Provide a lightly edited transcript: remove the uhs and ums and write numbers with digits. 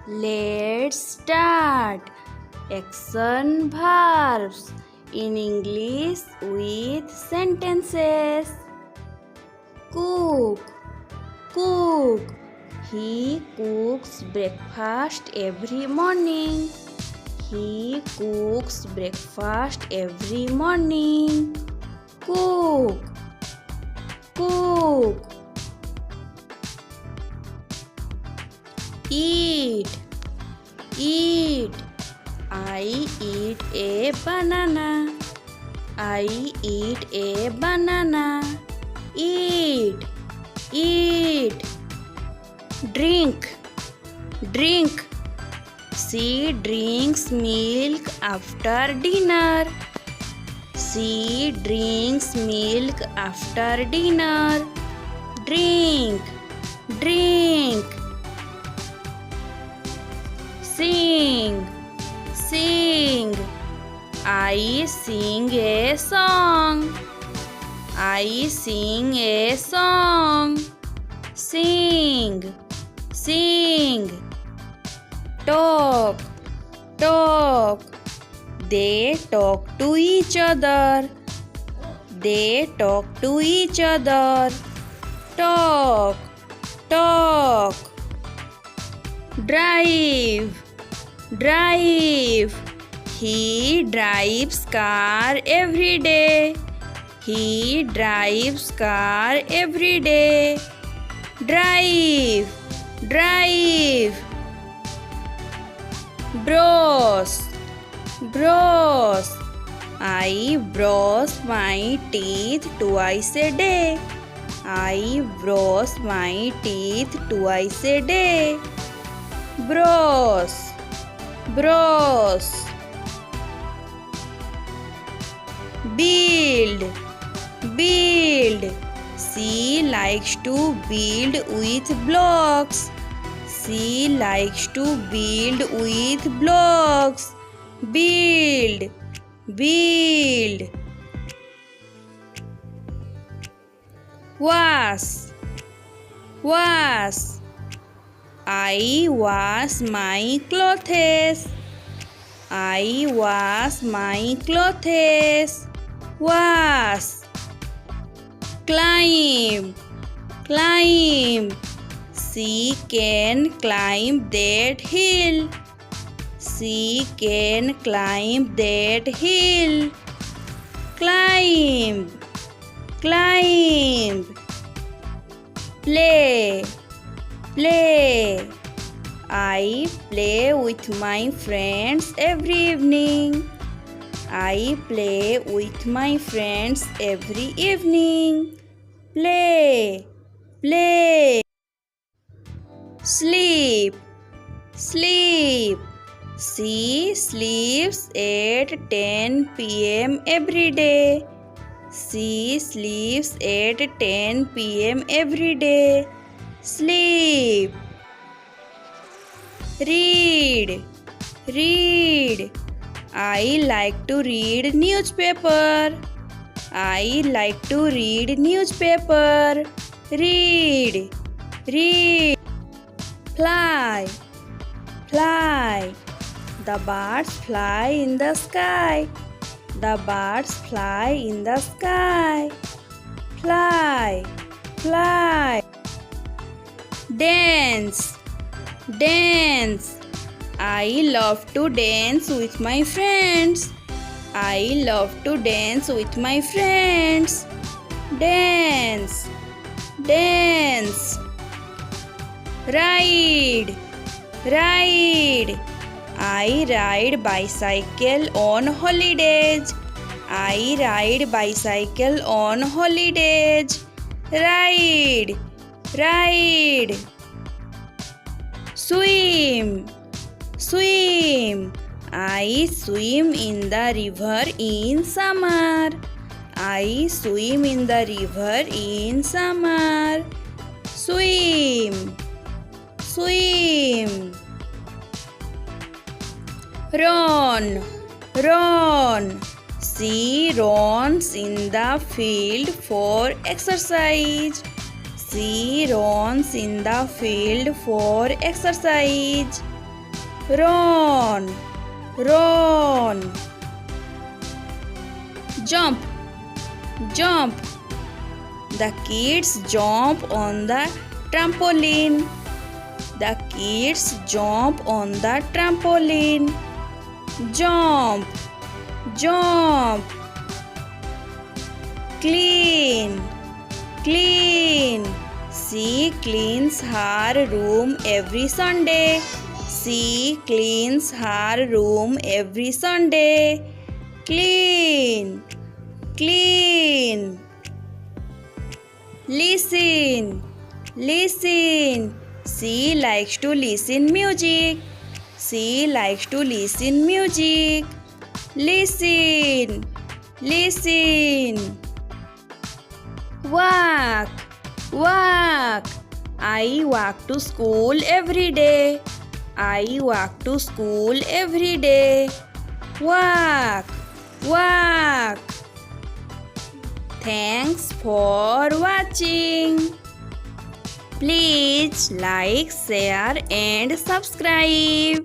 Let's start. Action verbs in English with sentences. Cook, cook. He cooks breakfast every morning. He cooks breakfast every morning. Cook, cook. Eat, eat. I eat a banana. I eat a banana. Eat, eat. Drink, drink. She drinks milk after dinner. She drinks milk after dinner. Drink, drink. Sing, sing. I sing a song. I sing a song. Sing, sing. Talk, talk. They talk to each other. They talk to each other. Talk, talk. Drive, drive. He drives car every day. He drives car every day. Drive, drive. Brush, brush. I brush my teeth twice a day. I brush my teeth twice a day. Brush, brush. Build, build. She likes to build with blocks. She likes to build with blocks. Build, build. Wash, wash. I wash my clothes. I wash my clothes. Wash. Climb, climb. She can climb that hill. She can climb that hill. Climb, climb. Play, play. I play with my friends every evening. I play with my friends every evening. Play, play. Sleep, sleep. She sleeps at 10 p.m. every day. She sleeps at 10 p.m. every day. Sleep. Read, read. I like to read newspaper. I like to read newspaper. Read, read. Fly, fly. The birds fly in the sky. The birds fly in the sky. Fly, fly. Dance, dance. I love to dance with my friends. I love to dance with my friends. Dance, dance. Ride, ride. I ride bicycle on holidays. I ride bicycle on holidays. Ride, ride. Swim, swim. I swim in the river in summer. I swim in the river in summer. Swim, swim. Run, run. She runs in the field for exercise. She runs in the field for exercise. run, run. Jump, jump. The kids jump on the trampoline. The kids jump on the trampoline. Jump, jump. Clean, clean. She cleans her room every Sunday. She cleans her room every Sunday. Clean, clean. Listen, listen. She likes to listen music. She likes to listen music. Listen, listen. Walk, walk. I walk to school every day. I walk to school every day. Walk, walk. Thanks for watching. Please like, share and subscribe.